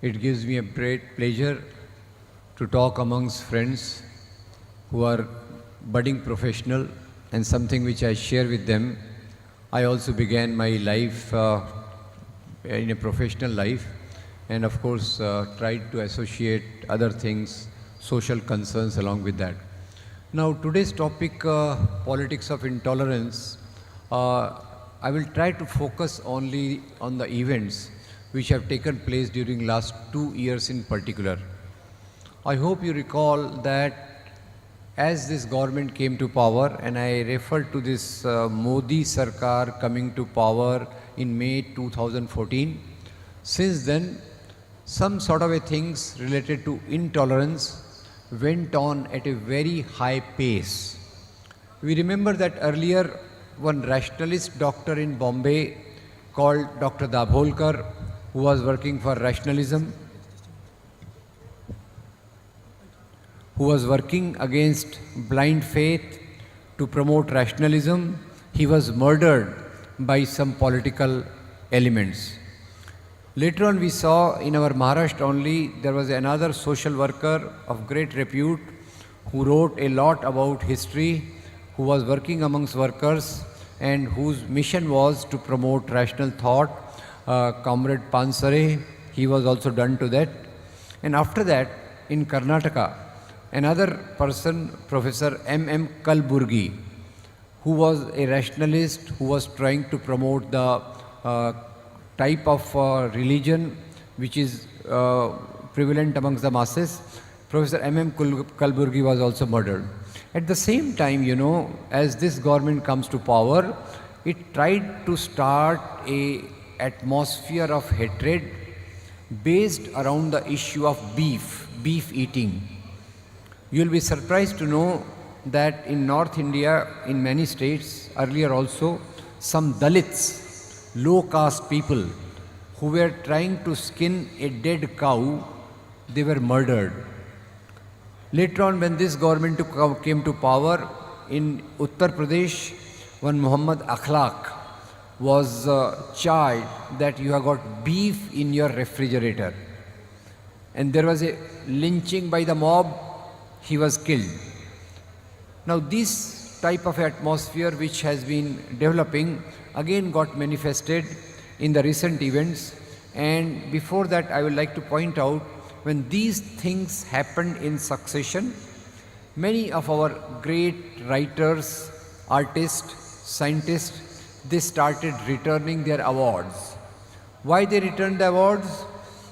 It gives me a great pleasure to talk amongst friends who are budding professional and something which I share with them. I also began my life in a professional life and of course tried to associate other things, social concerns along with that. Now today's topic, politics of intolerance, I will try to focus only on the events which have taken place during last 2 years in particular. I hope you recall that as this government came to power, and I refer to this Modi Sarkar coming to power in May 2014, since then some sort of a things related to intolerance went on at a very high pace. We remember that earlier one rationalist doctor in Bombay called Dr. Dabholkar, who was working for rationalism, who was working against blind faith to promote rationalism, he was murdered by some political elements. Later on we saw in our Maharashtra only, there was another social worker of great repute who wrote a lot about history, who was working amongst workers and whose mission was to promote rational thought, Comrade Pansare. He was also done to that. And after that, in Karnataka, another person, Professor M.M. Kalburgi, who was a rationalist, who was trying to promote the type of religion which is prevalent amongst the masses. Professor M.M. Kalburgi was also murdered. At the same time, you know, as this government comes to power, it tried to start a atmosphere of hatred based around the issue of beef eating. You will be surprised to know that in North India, in many states, earlier also, some Dalits, low caste people who were trying to skin a dead cow, they were murdered. Later on, when this government came to power, in Uttar Pradesh, one Muhammad Akhlaq was charged that you have got beef in your refrigerator. And there was a lynching by the mob, he was killed. Now this type of atmosphere which has been developing again got manifested in the recent events, and before that I would like to point out, when these things happened in succession, many of our great writers, artists, scientists, they started returning their awards. Why they returned the awards?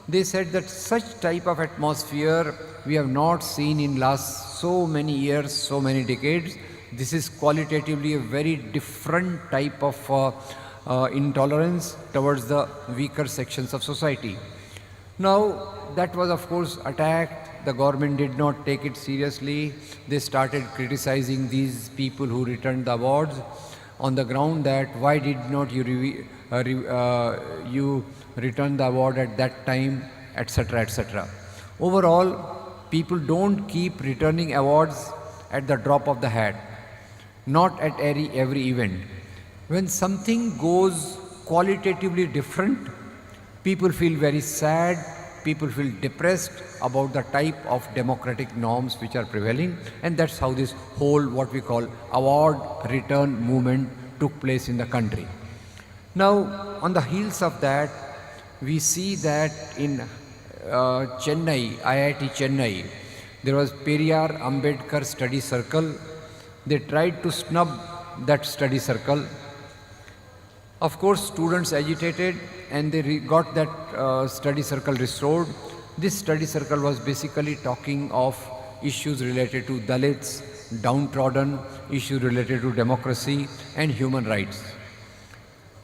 They said that such type of atmosphere we have not seen in last so many years, so many decades. This is qualitatively a very different type of intolerance towards the weaker sections of society. Now that was of course attacked. The government did not take it seriously. They started criticizing these people who returned the awards on the ground that why did not you return the award at that time, etc., etc. Overall, people don't keep returning awards at the drop of the hat, not at every event. When something goes qualitatively different, people feel very sad, people feel depressed about the type of democratic norms which are prevailing, and that's how this whole what we call award return movement took place in the country. Now, on the heels of that, we see that in Chennai, IIT Chennai, there was Periyar Ambedkar Study Circle. They tried to snub that study circle. Of course, students agitated and they got that study circle restored. This study circle was basically talking of issues related to Dalits, downtrodden, issues related to democracy and human rights.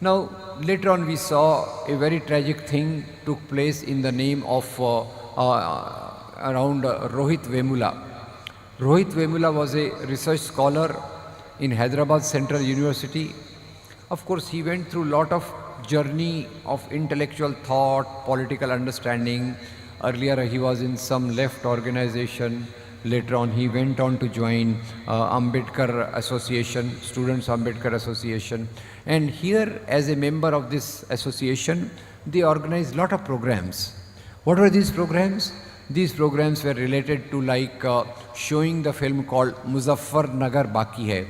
Now, later on we saw a very tragic thing took place in the name of around Rohit Vemula. Rohit Vemula was a research scholar in Hyderabad Central University. Of course, he went through a lot of journey of intellectual thought, political understanding. Earlier, he was in some left organization. Later on, he went on to join Ambedkar Association, Students Ambedkar Association. And here, as a member of this association, they organized a lot of programs. What were these programs? These programs were related to showing the film called Muzaffar Nagar Baki Hai.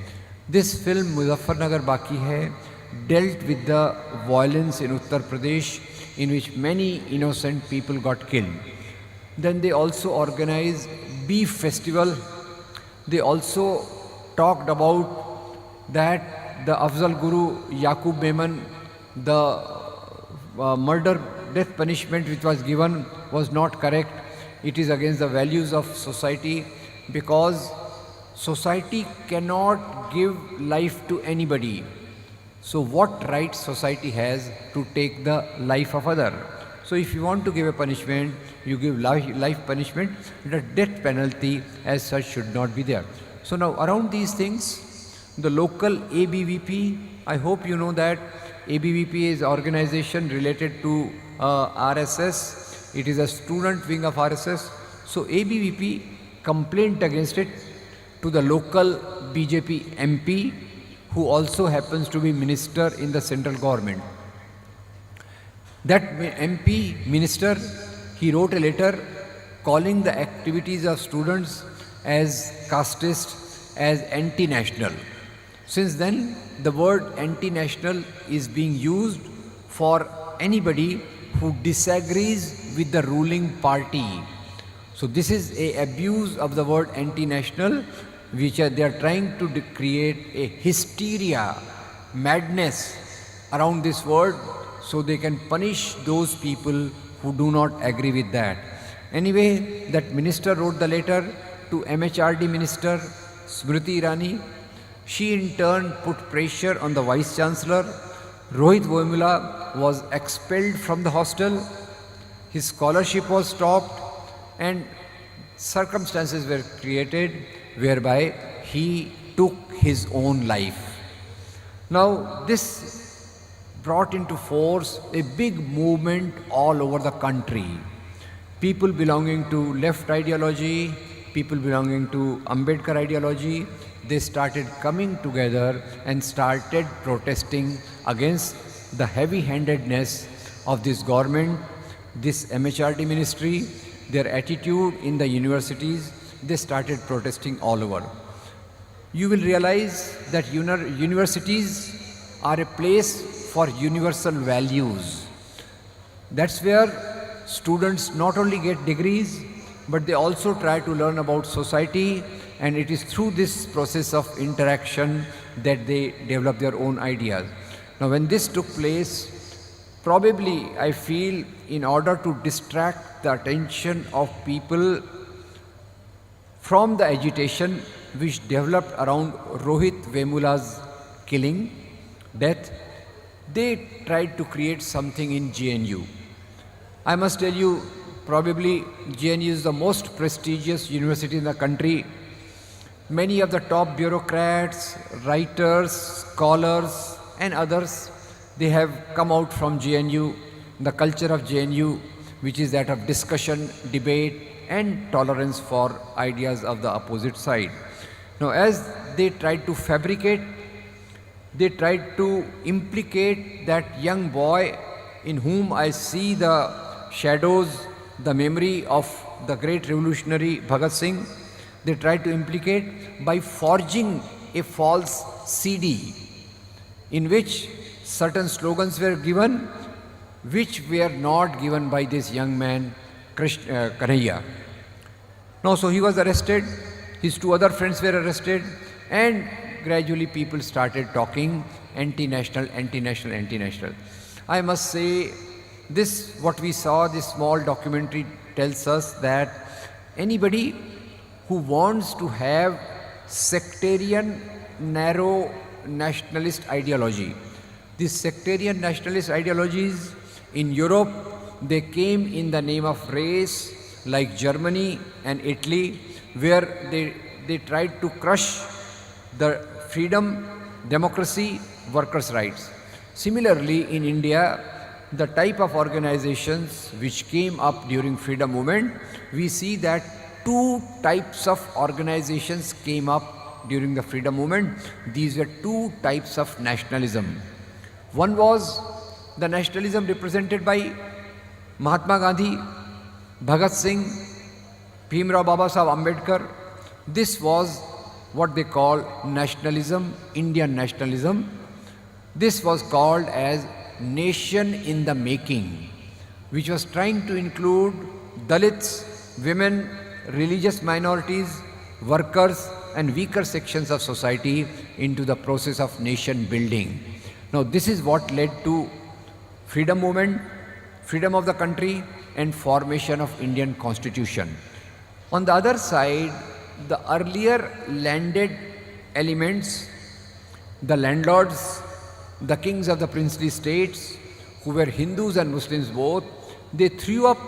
This film Muzaffar Nagar Baki Hai dealt with the violence in Uttar Pradesh in which many innocent people got killed. Then they also organized Beef Festival. They also talked about that the Afzal Guru Yaqub Memon, the murder death punishment which was given was not correct. It is against the values of society, because society cannot give life to anybody. So what right society has to take the life of other? So if you want to give a punishment, you give life punishment. The death penalty as such should not be there. So now around these things, the local ABVP, I hope you know that ABVP is organization related to RSS. It is a student wing of RSS. So ABVP complained against it to the local BJP MP, who also happens to be minister in the central government. That MP minister, he wrote a letter calling the activities of students as casteist, as anti-national. Since then, the word anti-national is being used for anybody who disagrees with the ruling party. So this is a abuse of the word anti-national, which they are trying to create a hysteria, madness around this word, so they can punish those people who do not agree with that. Anyway, that minister wrote the letter to MHRD minister Smriti Irani. She in turn put pressure on the vice chancellor. Rohit Vemula was expelled from the hostel. His scholarship was stopped, and circumstances were created whereby he took his own life. Now this brought into force a big movement all over the country. People belonging to left ideology, people belonging to Ambedkar ideology, they started coming together and started protesting against the heavy-handedness of this government, this MHRD ministry, their attitude in the universities. They started protesting all over. You will realize that universities are a place for universal values. That's where students not only get degrees, but they also try to learn about society, and it is through this process of interaction that they develop their own ideas. Now when this took place, probably I feel in order to distract the attention of people from the agitation which developed around Rohit Vemula's killing, death, they tried to create something in JNU. I must tell you, probably JNU is the most prestigious university in the country. Many of the top bureaucrats, writers, scholars and others, they have come out from JNU. The culture of JNU, which is that of discussion, debate and tolerance for ideas of the opposite side. Now as they tried to fabricate, they tried to implicate that young boy in whom I see the shadows, the memory of the great revolutionary Bhagat Singh. They tried to implicate by forging a false CD in which certain slogans were given which were not given by this young man Kanhaiya. Now so he was arrested, his two other friends were arrested, and gradually people started talking anti-national, anti-national, anti-national. I must say, this what we saw, this small documentary tells us that anybody who wants to have sectarian, narrow nationalist ideology, these sectarian nationalist ideologies in Europe, they came in the name of race, like Germany and Italy, where they tried to crush the freedom, democracy, workers' rights. Similarly, in India, the type of organizations which came up during freedom movement, we see that two types of organizations came up during the freedom movement. These were two types of nationalism. One was the nationalism represented by Mahatma Gandhi, Bhagat Singh, Bhimrao Babasaheb Ambedkar. This was what they call nationalism, Indian nationalism. This was called as nation in the making, which was trying to include Dalits, women, religious minorities, workers and weaker sections of society into the process of nation building. Now this is what led to freedom movement, freedom of the country and formation of Indian constitution. On the other side, the earlier landed elements, the landlords, the kings of the princely states, who were Hindus and Muslims both, they threw up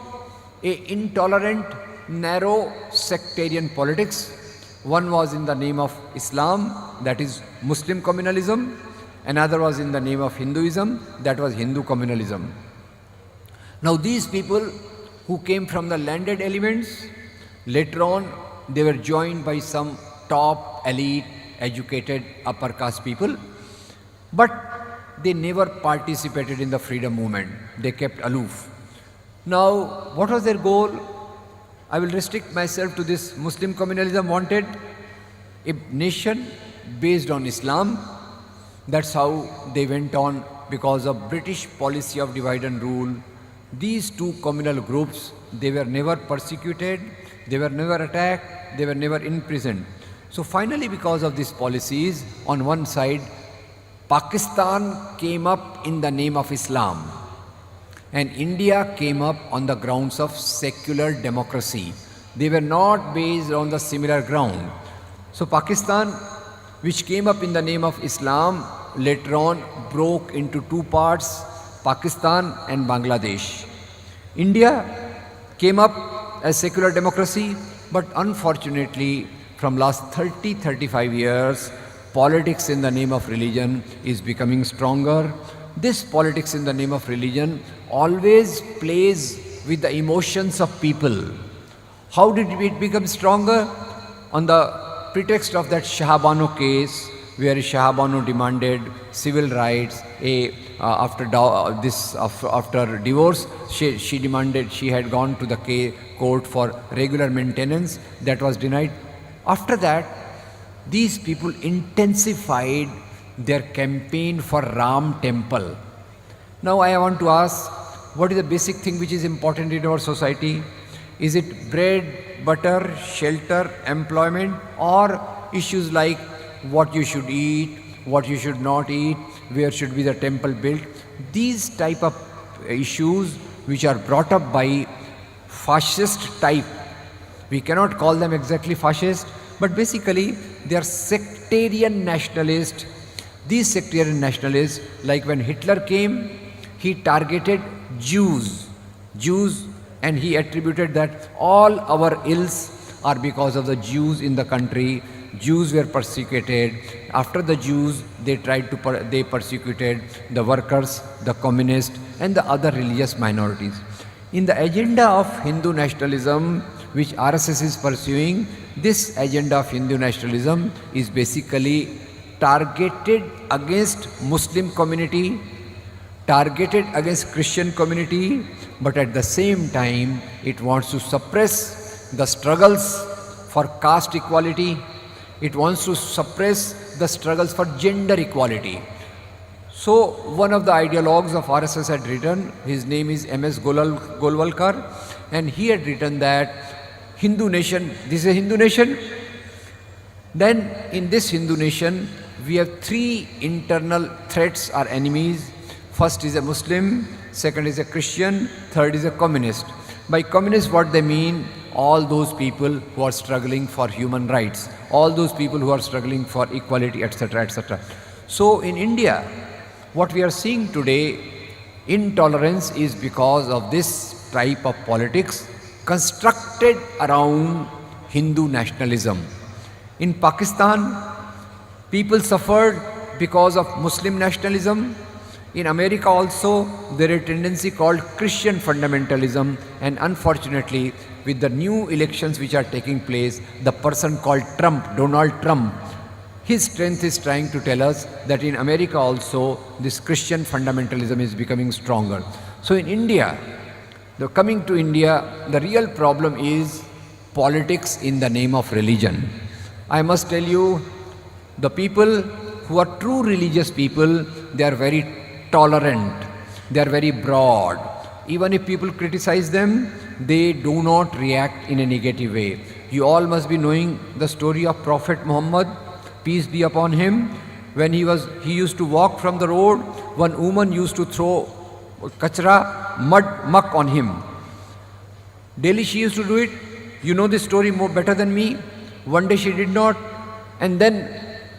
a intolerant, narrow sectarian politics. One was in the name of Islam, that is Muslim communalism. Another was in the name of Hinduism, that was Hindu communalism. Now these people who came from the landed elements, later on they were joined by some top elite educated upper caste people, but they never participated in the freedom movement. They kept aloof. Now what was their goal? I will restrict myself to this. Muslim communalism wanted a nation based on Islam. That's how they went on because of British policy of divide and rule. These two communal groups, they were never persecuted, they were never attacked, they were never imprisoned. So finally, because of these policies, on one side, Pakistan came up in the name of Islam and India came up on the grounds of secular democracy. They were not based on the similar ground. So Pakistan, which came up in the name of Islam, later on broke into two parts, Pakistan and Bangladesh. India came up as secular democracy, but unfortunately from last 30-35 years, politics in the name of religion is becoming stronger. This politics in the name of religion always plays with the emotions of people. How did it become stronger? On the pretext of that Shah Bano case, where Shah Bano demanded civil rights. After divorce, she demanded, she had gone to the court for regular maintenance. That was denied. After that, these people intensified their campaign for Ram temple. Now I want to ask, what is the basic thing which is important in our society? Is it bread, butter, shelter, employment, or issues like what you should eat, what you should not eat, where should be the temple built? These type of issues which are brought up by fascist type, we cannot call them exactly fascist, but basically they are sectarian nationalists. These sectarian nationalists, like when Hitler came, he targeted Jews, and he attributed that all our ills are because of the Jews in the country. Jews were persecuted. After the Jews, they persecuted the workers, the communists, and the other religious minorities. In the agenda of Hindu nationalism, which RSS is pursuing, this agenda of Hindu nationalism is basically targeted against Muslim community, targeted against Christian community, but at the same time, it wants to suppress the struggles for caste equality. It wants to suppress the struggles for gender equality. So one of the ideologues of RSS had written, his name is M.S. Golwalkar, and he had written that Hindu nation, this is a Hindu nation. Then in this Hindu nation, we have three internal threats or enemies. First is a Muslim, second is a Christian, third is a communist. By communist, what they mean? All those people who are struggling for human rights, all those people who are struggling for equality, etc., etc. So in India, what we are seeing today, intolerance is because of this type of politics constructed around Hindu nationalism. In Pakistan, people suffered because of Muslim nationalism. In America also, there is a tendency called Christian fundamentalism, and unfortunately, with the new elections which are taking place, the person called Trump, Donald Trump, his strength is trying to tell us that in America also, this Christian fundamentalism is becoming stronger. So in India, Coming to India, the real problem is politics in the name of religion. I must tell you, the people who are true religious people, they are very tolerant, they are very broad. Even if people criticize them, they do not react in a negative way. You all must be knowing the story of Prophet Muhammad, peace be upon him. When he used to walk from the road, one woman used to throw kachra, muck on him. Daily she used to do it. You know this story more better than me. One day she did not, and then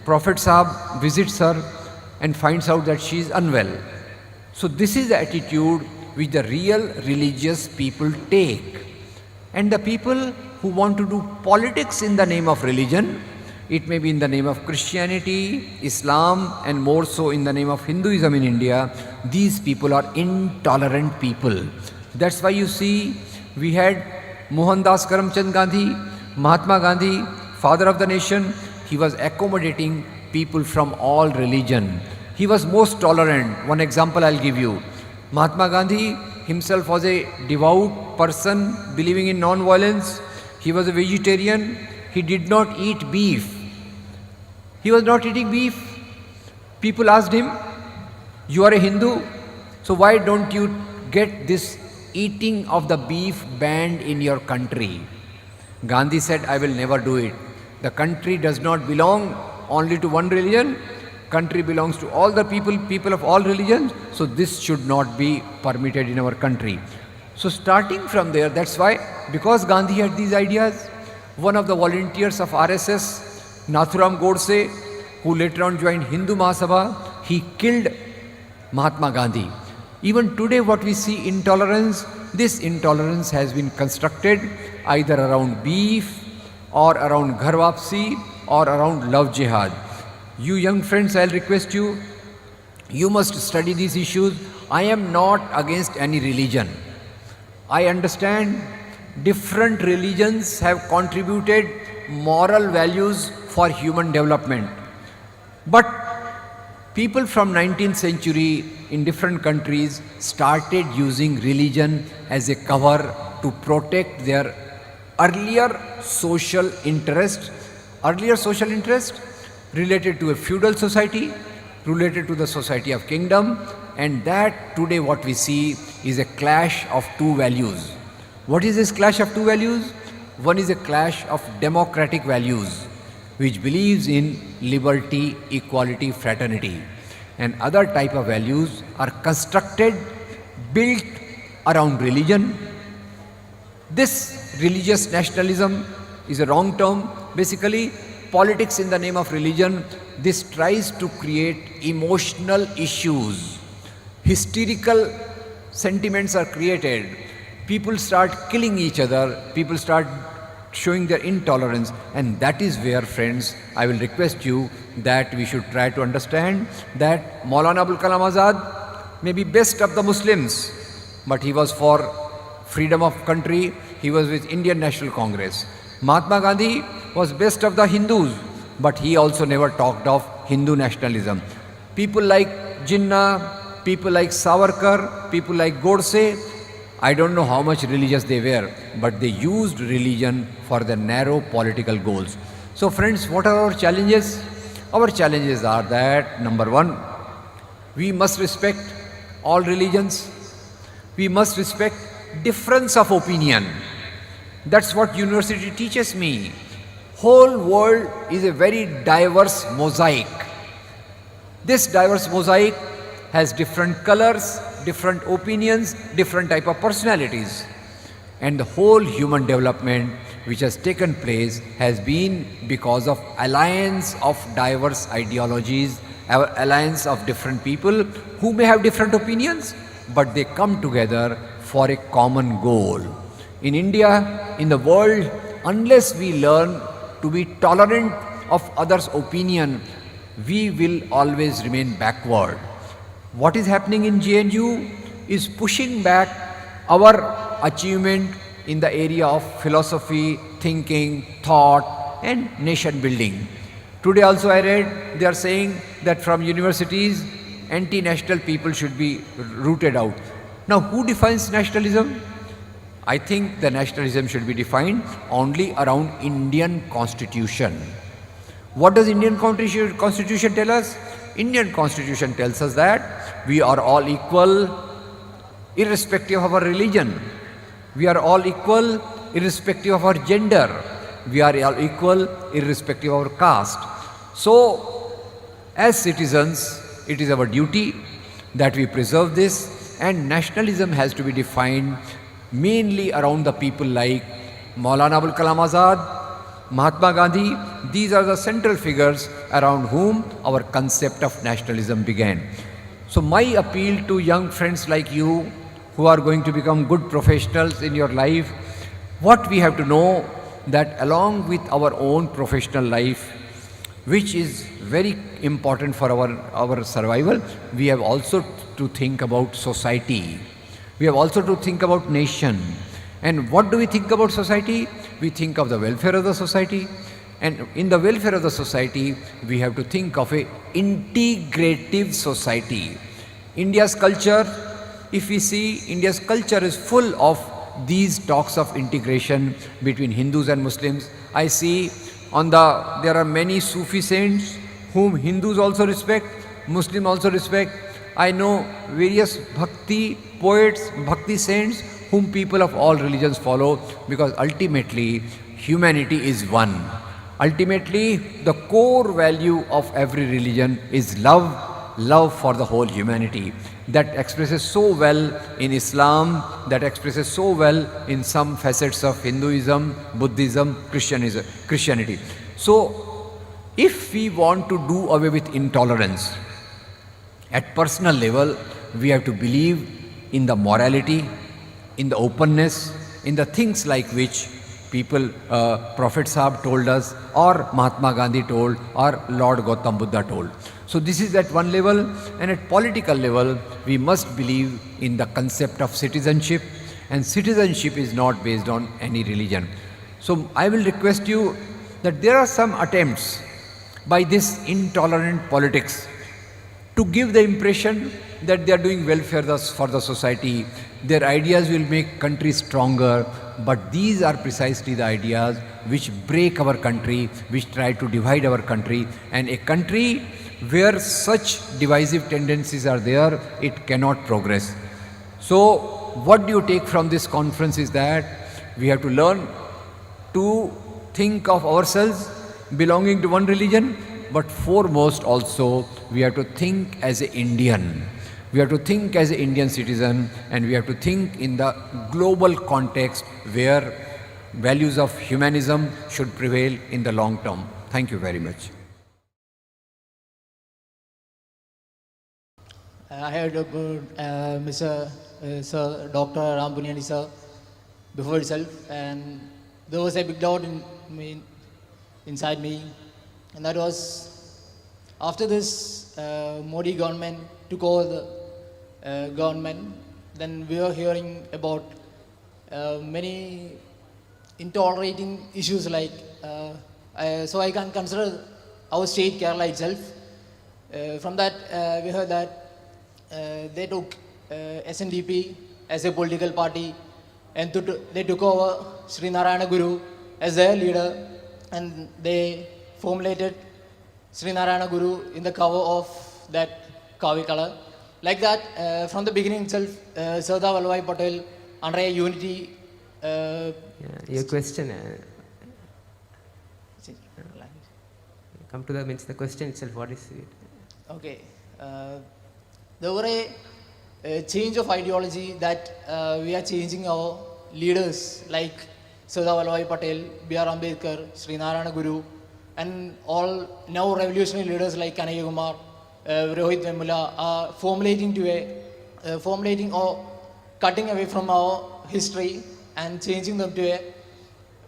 Prophet Sahab visits her and finds out that she is unwell. So this is the attitude which the real religious people take. And the people who want to do politics in the name of religion, it may be in the name of Christianity, Islam, and more so in the name of Hinduism in India, these people are intolerant people. That's why you see, we had Mohandas Karamchand Gandhi, Mahatma Gandhi, father of the nation. He was accommodating people from all religion. He was most tolerant. One example I'll give you. Mahatma Gandhi himself was a devout person believing in non-violence. He was a vegetarian. He did not eat beef. He was not eating beef. People asked him, "You are a Hindu, so why don't you get this eating of the beef banned in your country?" Gandhi said, "I will never do it. The country does not belong only to one religion. Country belongs to all the people of all religions. So this should not be permitted in our country." So starting from there, that's why, because Gandhi had these ideas, one of the volunteers of RSS, Nathuram Godse, who later on joined Hindu Mahasabha, he killed Mahatma Gandhi. Even today what we see intolerance, this intolerance has been constructed either around beef or around ghar wapsi or around love jihad. You young friends, I'll request you, you must study these issues. I am not against any religion. I understand different religions have contributed moral values for human development. But people from 19th century in different countries started using religion as a cover to protect their earlier social interest related to a feudal society, related to the society of kingdom, and that today what we see is a clash of two values. What is this clash of two values? One is a clash of democratic values, which believes in liberty, equality, fraternity, and other type of values are constructed, built around religion. This religious nationalism is a wrong term. Basically, politics in the name of religion, this tries to create emotional issues. Hysterical sentiments are created. People start killing each other. People start showing their intolerance. And that is where, friends, I will request you that we should try to understand that Maulana Abul Kalam Azad may be best of the Muslims, but he was for freedom of country. He was with Indian National Congress. Mahatma Gandhi was best of the Hindus, but he also never talked of Hindu nationalism. People like Jinnah, people like Savarkar, people like Godse, I don't know how much religious they were, but they used religion for their narrow political goals. So friends, what are our challenges? Our challenges are that, number one, we must respect all religions. We must respect difference of opinion. That's what university teaches me. Whole world is a very diverse mosaic. This diverse mosaic has different colors, different opinions, different type of personalities. And the whole human development which has taken place has been because of alliance of diverse ideologies, alliance of different people who may have different opinions, but they come together for a common goal. In India, in the world, unless we learn to be tolerant of others' opinion, we will always remain backward. What is happening in JNU is pushing back our achievement in the area of philosophy, thinking, thought, and nation building. Today also I read they are saying that from universities, anti-national people should be rooted out. Now who defines nationalism? I think the nationalism should be defined only around Indian constitution. What does Indian constitution tell us? Indian constitution tells us that we are all equal irrespective of our religion. We are all equal irrespective of our gender. We are all equal irrespective of our caste. So, as citizens, it is our duty that we preserve this, and nationalism has to be defined mainly around the people like Maulana Abul Kalam Azad, Mahatma Gandhi. These are the central figures around whom our concept of nationalism began. So my appeal to young friends like you who are going to become good professionals in your life, what we have to know that along with our own professional life, which is very important for our survival, we have also to think about society. We have also to think about nation. And what do we think about society? We think of the welfare of the society. And in the welfare of the society, we have to think of a integrative society. India's culture, if we see, India's culture is full of these talks of integration between Hindus and Muslims. I see there are many Sufi saints whom Hindus also respect, Muslims also respect. I know various bhakti poets, bhakti saints whom people of all religions follow, because ultimately humanity is one. Ultimately, the core value of every religion is love for the whole humanity. That expresses so well in Islam, that expresses so well in some facets of Hinduism, Buddhism, Christianity. So, if we want to do away with intolerance, at personal level, we have to believe in the morality, in the openness, in the things like which people, Prophet Sahib told us, or Mahatma Gandhi told, or Lord Gautam Buddha told. So this is at one level, and at political level, we must believe in the concept of citizenship, and citizenship is not based on any religion. So I will request you that there are some attempts by this intolerant politics to give the impression that they are doing welfare for the society. Their ideas will make country stronger, but these are precisely the ideas which break our country, which try to divide our country. And a country where such divisive tendencies are there, it cannot progress. So what do you take from this conference is that we have to learn to think of ourselves belonging to one religion, but foremost also we have to think as an Indian. We have to think as an Indian citizen, and we have to think in the global context where values of humanism should prevail in the long term. Thank you very much. I heard about Mr. Sir, Dr. Rambunyani sir before itself, and there was a big doubt inside me, and that was after this Modi government took over the government, then we were hearing about many intolerating issues like, so I can consider our state Kerala itself. From that we heard that they took SNDP as a political party, and they took over Sri Narayana Guru as their leader, and they formulated Sri Narayana Guru in the cover of that Kavi color. Like that, from the beginning itself, Sardar Vallabhbhai Patel, under a unity. Your question. Come to the question itself. What is it? Okay. There were a change of ideology that we are changing our leaders like Sardar Vallabhbhai Patel, B.R. Ambedkar, Sri Narayana Guru, and all now revolutionary leaders like Kanhaiya Kumar, Rohit Vemula are formulating or cutting away from our history and changing them to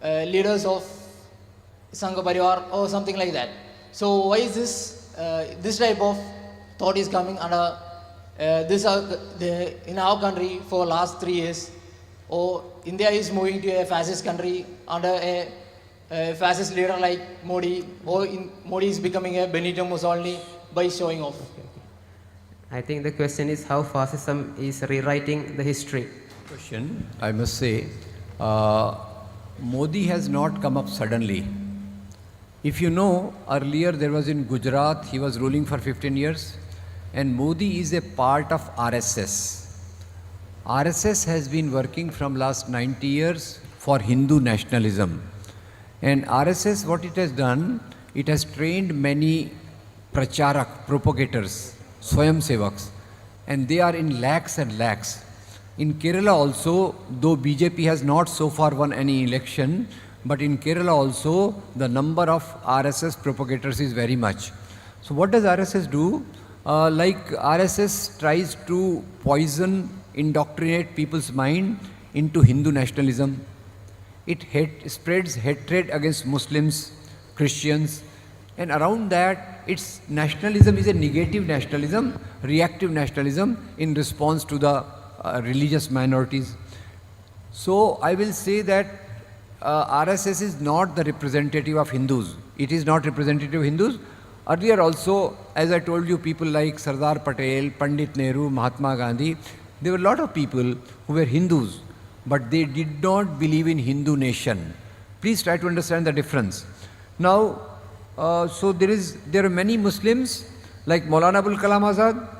a leaders of Sangha Parivar or something like that. So why is this type of thought is coming under in our country for last 3 years, or India is moving to a fascist country under a fascist leader like Modi, or Modi is becoming a Benito Mussolini by showing off. I think the question is how fascism is rewriting the history. Question, I must say, Modi has not come up suddenly. If you know, earlier there was in Gujarat, he was ruling for 15 years, and Modi is a part of RSS. RSS has been working from last 90 years for Hindu nationalism. And RSS, what it has done, it has trained many pracharak, propagators, swayamsevaks, and they are in lakhs and lakhs. In Kerala also, though BJP has not so far won any election, but in Kerala also, the number of RSS propagators is very much. So what does RSS do? Like RSS tries to poison, indoctrinate people's mind into Hindu nationalism. It spreads hatred against Muslims, Christians, and around that, its nationalism is a negative nationalism, reactive nationalism in response to the religious minorities. So I will say that RSS is not the representative of Hindus. It is not representative of Hindus. Earlier also, as I told you, people like Sardar Patel, Pandit Nehru, Mahatma Gandhi, there were a lot of people who were Hindus, but they did not believe in Hindu nation. Please try to understand the difference. Now, so there are many Muslims like Maulana Abul Kalam Azad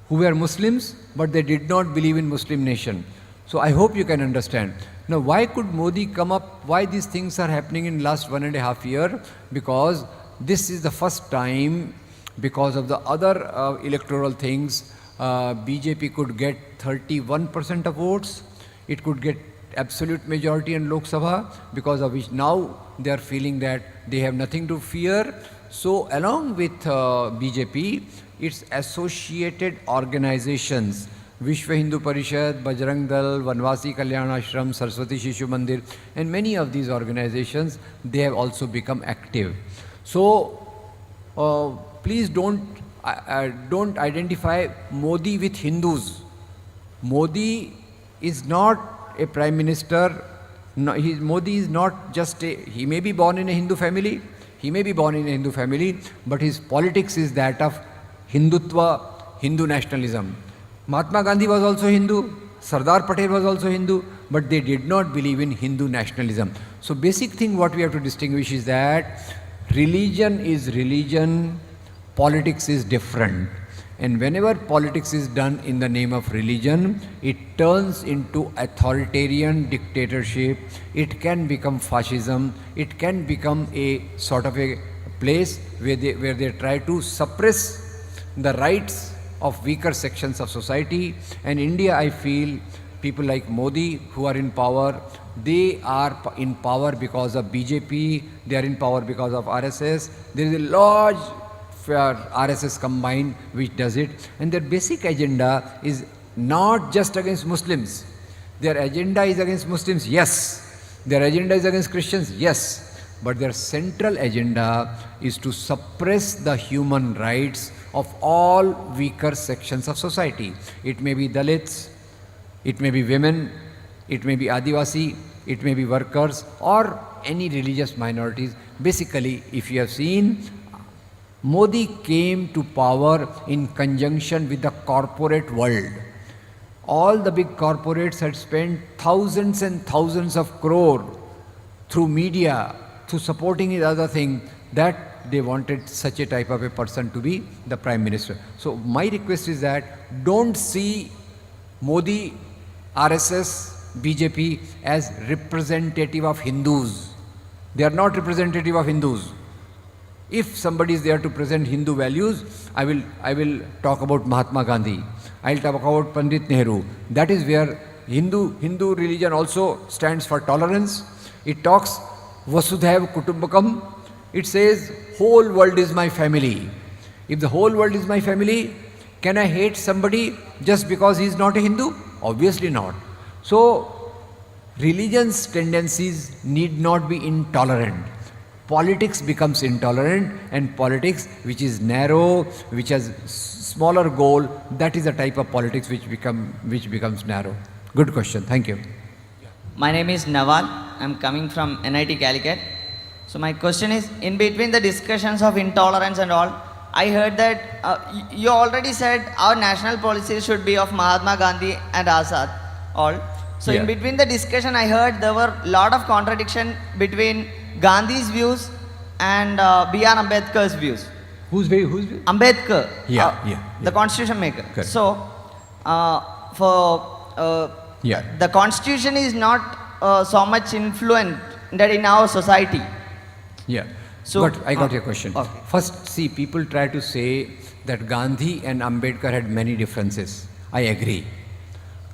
who were Muslims, but they did not believe in Muslim nation. So I hope you can understand. Now, why could Modi come up? Why these things are happening in last 1.5 years? Because this is the first time, because of the other electoral things, BJP could get 31% of votes. It could get absolute majority in Lok Sabha, because of which now they are feeling that they have nothing to fear. So along with BJP, its associated organizations, Vishwa Hindu Parishad, Bajrang Dal, Vanvasi Kalyan Ashram, Saraswati Shishu Mandir, and many of these organizations, they have also become active. So please don't identify Modi with Hindus. Modi is not a prime minister. No, Modi is not just he may be born in a Hindu family, but his politics is that of Hindutva, Hindu nationalism. Mahatma Gandhi was also Hindu, Sardar Patel was also Hindu, but they did not believe in Hindu nationalism. So basic thing what we have to distinguish is that religion is religion, politics is different. And whenever politics is done in the name of religion, it turns into authoritarian dictatorship, it can become fascism, it can become a sort of a place where they try to suppress the rights of weaker sections of society. And India, I feel, people like Modi who are in power, they are in power because of BJP, they are in power because of RSS. There is a large RSS combined which does it, and their basic agenda is not just against Muslims. Their agenda is against Muslims, yes. Their agenda is against Christians, yes. But their central agenda is to suppress the human rights of all weaker sections of society. It may be Dalits, it may be women, it may be Adivasi, it may be workers, or any religious minorities. Basically, if you have seen, Modi came to power in conjunction with the corporate world. All the big corporates had spent thousands and thousands of crore through media, through supporting his other thing, that they wanted such a type of a person to be the Prime Minister. So my request is that don't see Modi, RSS, BJP as representative of Hindus. They are not representative of Hindus. If somebody is there to present Hindu values, I will talk about Mahatma Gandhi. I will talk about Pandit Nehru. That is where Hindu religion also stands for tolerance. It talks Vasudhaiva Kutumbakam. It says whole world is my family. If the whole world is my family, can I hate somebody just because he is not a Hindu? Obviously not. So religion's tendencies need not be intolerant. Politics becomes intolerant, and politics which is narrow, which has smaller goal, that is the type of politics which becomes narrow. Good question. Thank you. My name is Nawal. I'm coming from NIT Calicut. So my question is, in between the discussions of intolerance and all, I heard that you already said our national policy should be of Mahatma Gandhi and Azad, all. So Yeah. in between the discussion, I heard there were lot of contradiction between Gandhi's views and B.R. Ambedkar's views. Who's way? Who's way? Ambedkar, Yeah, yeah, the yeah. constitution maker. Correct. So, for Yeah. the constitution is not so much influenced in our society. Yeah. So- I got your question. Okay. First, see, people try to say that Gandhi and Ambedkar had many differences. I agree.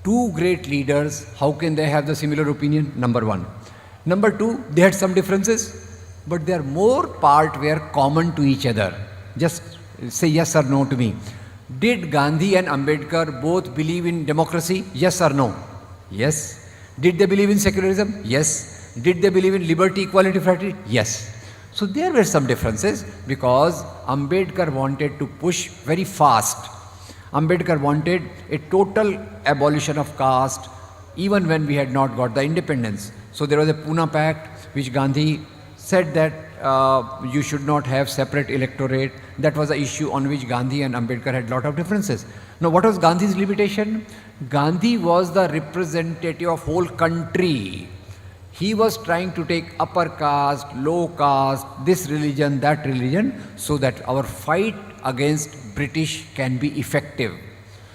Two great leaders, how can they have the similar opinion? Number one. Number two, they had some differences, but their more part were common to each other. Just say yes or no to me. Did Gandhi and Ambedkar both believe in democracy? Yes or no? Yes. Did they believe in secularism? Yes. Did they believe in liberty, equality, fraternity? Yes. So there were some differences because Ambedkar wanted to push very fast. Ambedkar wanted a total abolition of caste even when we had not got the independence. So there was a Pune Pact which Gandhi said that you should not have separate electorate. That was the issue on which Gandhi and Ambedkar had lot of differences. Now what was Gandhi's limitation? Gandhi was the representative of whole country. He was trying to take upper caste, low caste, this religion, that religion, so that our fight against British can be effective,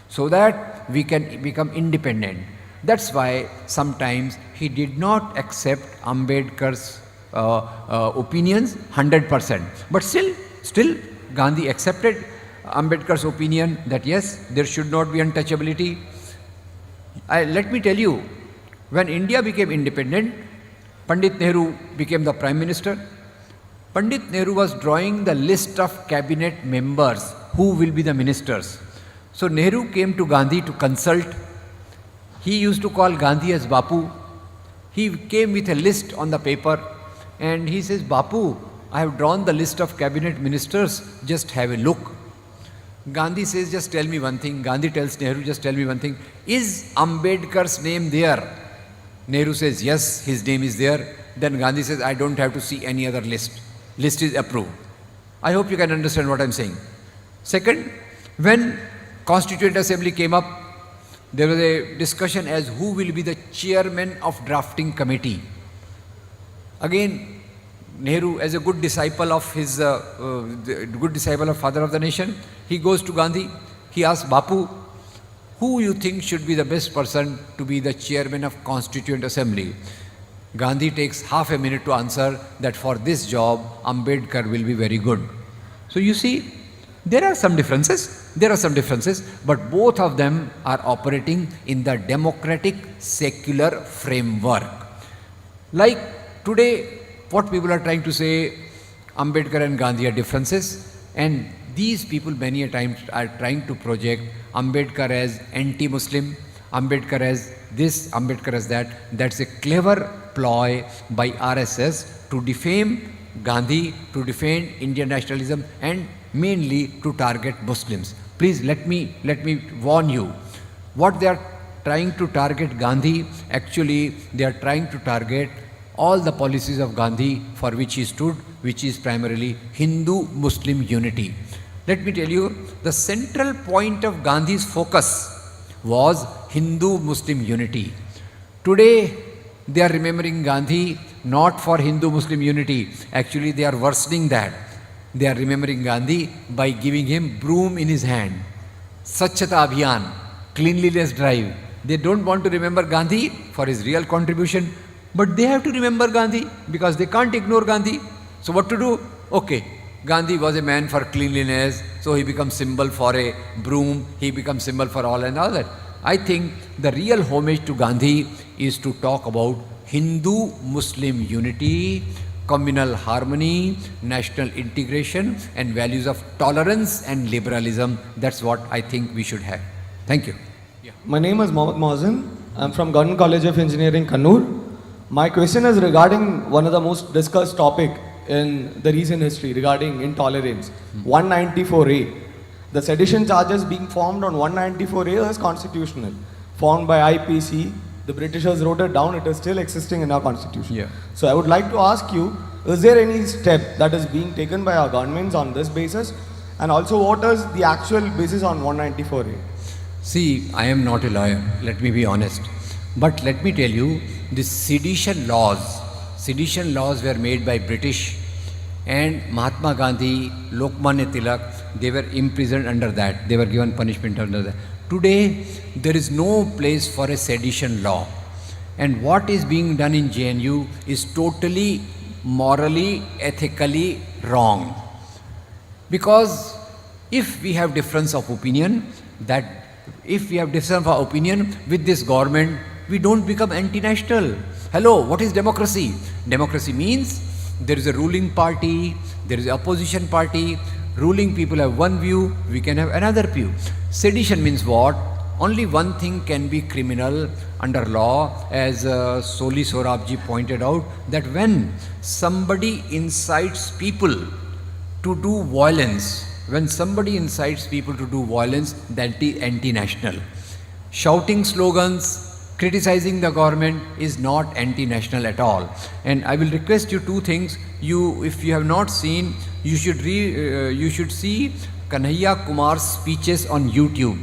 so that we can become independent. That's why sometimes he did not accept Ambedkar's opinions 100%. But still Gandhi accepted Ambedkar's opinion that yes, there should not be untouchability. Let me tell you, when India became independent, Pandit Nehru became the Prime Minister. Pandit Nehru was drawing the list of cabinet members who will be the ministers. So Nehru came to Gandhi to consult. He used to call Gandhi as Bapu. He came with a list on the paper and he says, Bapu, I have drawn the list of cabinet ministers, just have a look. Gandhi says, just tell me one thing. Gandhi tells Nehru, just tell me one thing. Is Ambedkar's name there? Nehru says, yes, his name is there. Then Gandhi says, I don't have to see any other list. List is approved. I hope you can understand what I'm saying. Second, when Constituent Assembly came up, there was a discussion as who will be the chairman of drafting committee. Again, Nehru, as a good disciple of his, good disciple of father of the nation, he goes to Gandhi. He asks, Bapu, who you think should be the best person to be the chairman of Constituent Assembly? Gandhi takes half a minute to answer that for this job, Ambedkar will be very good. So you see, there are some differences, but both of them are operating in the democratic secular framework. Like today, what people are trying to say, Ambedkar and Gandhi are differences, and these people many a time are trying to project Ambedkar as anti-Muslim, Ambedkar as this, Ambedkar as that. That's a clever ploy by RSS to defame Gandhi, to defend Indian nationalism, and mainly to target Muslims. Please let me warn you. What they are trying to target Gandhi, actually they are trying to target all the policies of Gandhi for which he stood, which is primarily Hindu-Muslim unity. Let me tell you, the central point of Gandhi's focus was Hindu-Muslim unity. Today, they are remembering Gandhi not for Hindu-Muslim unity. Actually, they are worsening that. They are remembering Gandhi by giving him broom in his hand. Swachhata Abhiyan, cleanliness drive. They don't want to remember Gandhi for his real contribution, but they have to remember Gandhi because they can't ignore Gandhi. So what to do? Okay, Gandhi was a man for cleanliness, so he becomes symbol for a broom, he becomes symbol for all and all that. I think the real homage to Gandhi is to talk about Hindu-Muslim unity, communal harmony, national integration, and values of tolerance and liberalism. That's what I think we should have. Thank you. My name is Mohammad Mohsin. I'm from Government College of Engineering, Kannur. My question is regarding one of the most discussed topic in the recent history regarding intolerance, 194A. The sedition charges being formed on 194A is constitutional, formed by IPC. The Britishers wrote it down, it is still existing in our constitution. Yeah. So I would like to ask you, is there any step that is being taken by our governments on this basis? And also what is the actual basis on 194A? See, I am not a lawyer, let me be honest. But let me tell you, the sedition laws were made by British, and Mahatma Gandhi, Lokmanya Tilak, they were imprisoned under that. They were given punishment under that. Today, there is no place for a sedition law. And what is being done in JNU is totally morally, ethically wrong. Because if we have difference of opinion, with this government, we don't become anti-national. Hello, what is democracy? Democracy means there is a ruling party, there is an opposition party, ruling people have one view, we can have another view. Sedition means what? Only one thing can be criminal under law, as Soli Sorabji pointed out, that when somebody incites people to do violence, that is anti-national. Shouting slogans, criticizing the government is not anti-national at all. And I will request you two things. If you have not seen, you should see Kanhaiya Kumar's speeches on YouTube.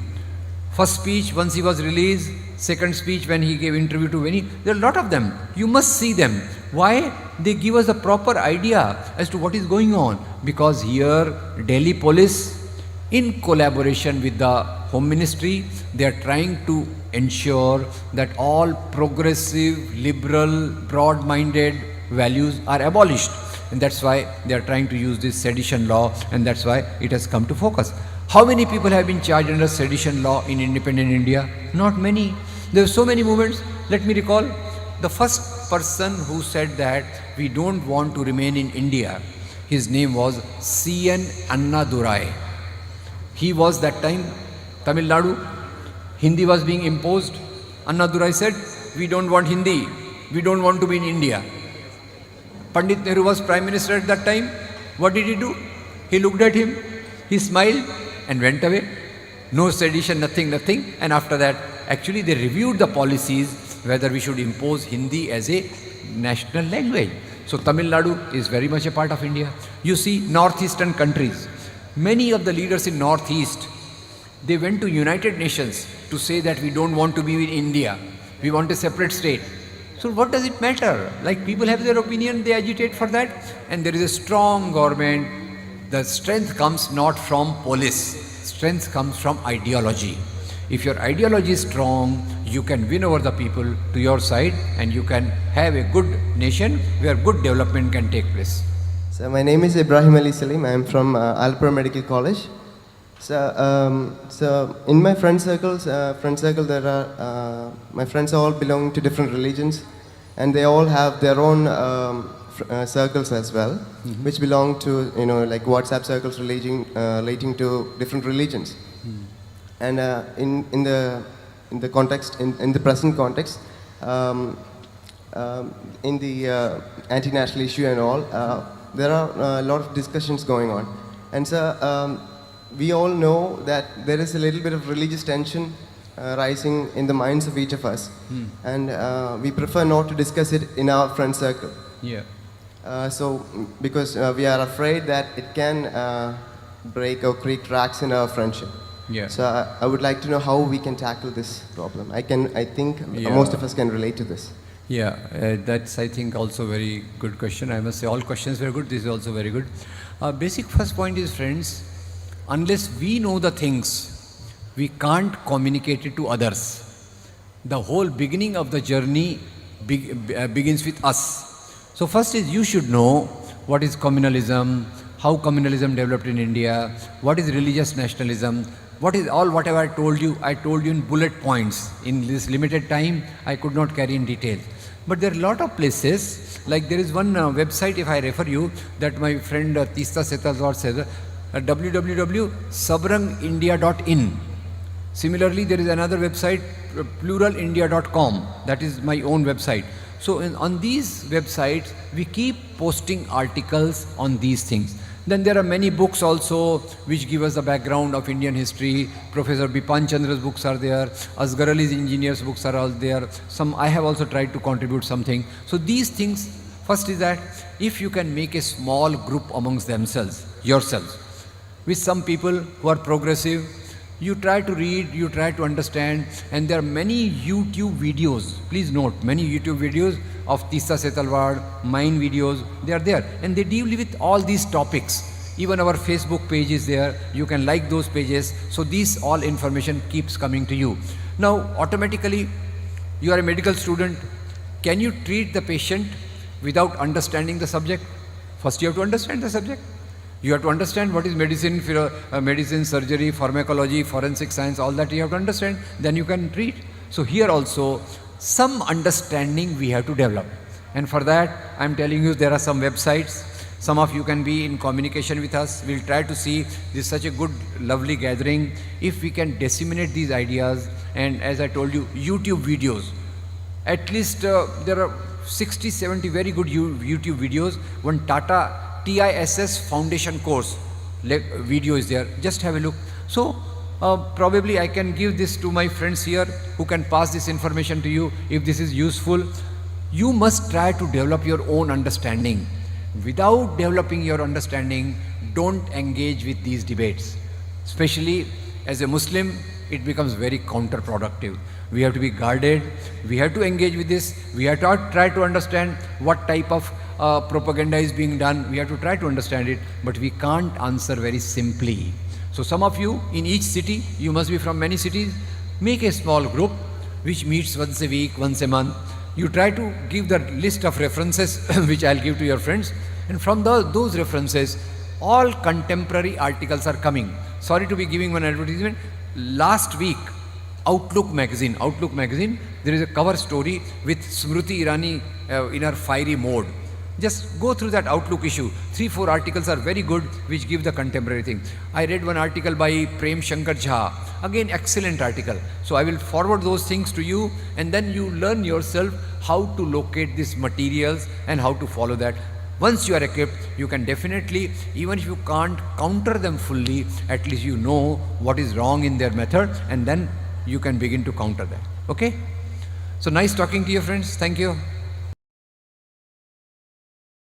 First speech once he was released, second speech when he gave interview to Vinny. There are a lot of them. You must see them. Why? They give us a proper idea as to what is going on. Because here, Delhi police, in collaboration with the Home Ministry, they are trying to ensure that all progressive, liberal, broad-minded values are abolished. And that's why they are trying to use this sedition law, and that's why it has come to focus. How many people have been charged under sedition law in independent India? Not many. There are so many movements. Let me recall the first person who said that we don't want to remain in India. His name was C.N. Annadurai. He was that time Tamil Nadu. Hindi was being imposed. Annadurai said, we don't want Hindi. We don't want to be in India. Pandit Nehru was Prime Minister at that time. What did he do? He looked at him, he smiled and went away. No sedition, nothing. And after that, actually they reviewed the policies whether we should impose Hindi as a national language. So Tamil Nadu is very much a part of India. You see, northeastern countries, many of the leaders in northeast, they went to United Nations to say that we don't want to be in India. We want a separate state. So what does it matter? Like, people have their opinion, they agitate for that, and there is a strong government. The strength comes not from police. Strength comes from ideology. If your ideology is strong, you can win over the people to your side, and you can have a good nation where good development can take place. So my name is Ibrahim Ali Salim. I am from Alpura Medical College. So in my friend circle, there are my friends all belong to different religions, and they all have their own circles as well, which belong to like WhatsApp circles relating to different religions. And in the context, in the present context, in the anti-national issue and all, there are a lot of discussions going on, and so we all know that there is a little bit of religious tension rising in the minds of each of us, and we prefer not to discuss it in our friend circle. Yeah. So because we are afraid that it can break or create cracks in our friendship. Yeah. So I would like to know how we can tackle this problem. I think most of us can relate to this. Yeah, that's, I think, also very good question. I must say all questions were good. This is also very good. Basic first point is, friends, unless we know the things, we can't communicate it to others. The whole beginning of the journey begins with us. So first is, you should know what is communalism, how communalism developed in India, what is religious nationalism, whatever I told you in bullet points. In this limited time, I could not carry in detail. But there are a lot of places, like there is one website, if I refer you, that my friend Tista Setalwar says, www.sabrangindia.in. Similarly, there is another website, pluralindia.com, that is my own website. So on these websites, we keep posting articles on these things. Then there are many books also which give us the background of Indian history. Professor Bipan Chandra's books are there. Asghar Ali's engineers' books are all there. I have also tried to contribute something. So these things, first is that if you can make a small group amongst yourselves, with some people who are progressive, You try to read, you try to understand, and there are many YouTube videos. Please note, many YouTube videos of Tisa Setalwad, mine videos, they are there, and they deal with all these topics. Even our Facebook page is there. You can like those pages. So these all information keeps coming to you. Now, automatically, you are a medical student. Can you treat the patient without understanding the subject? First, you have to understand the subject. You have to understand what is medicine, medicine, surgery, pharmacology, forensic science, all that you have to understand. Then you can treat. So here also, some understanding we have to develop. And for that, I am telling you, there are some websites. Some of you can be in communication with us. We'll try to see this is such a good, lovely gathering. If we can disseminate these ideas, and as I told you, YouTube videos. At least there are 60, 70 very good YouTube videos. One Tata TISS Foundation course video is there. Just have a look. So probably I can give this to my friends here who can pass this information to you if this is useful. You must try to develop your own understanding. Without developing your understanding, don't engage with these debates. Especially as a Muslim, it becomes very counterproductive. We have to be guarded. We have to engage with this. We have to try to understand what type of propaganda is being done. We have to try to understand it, but we can't answer very simply. So some of you in each city, you must be from many cities, make a small group which meets once a week, once a month. You try to give the list of references which I'll give to your friends, and from those references, all contemporary articles are coming. Sorry to be giving one advertisement. Last week, Outlook magazine, there is a cover story with Smriti Irani in her fiery mode. Just go through that Outlook issue. 3-4 articles are very good which give the contemporary thing. I read one article by Prem Shankar Jha. Again, excellent article. So I will forward those things to you, and then you learn yourself how to locate these materials and how to follow that. Once you are equipped, you can definitely, even if you can't counter them fully, at least you know what is wrong in their method, and then you can begin to counter that. Okay? So nice talking to you, friends. Thank you.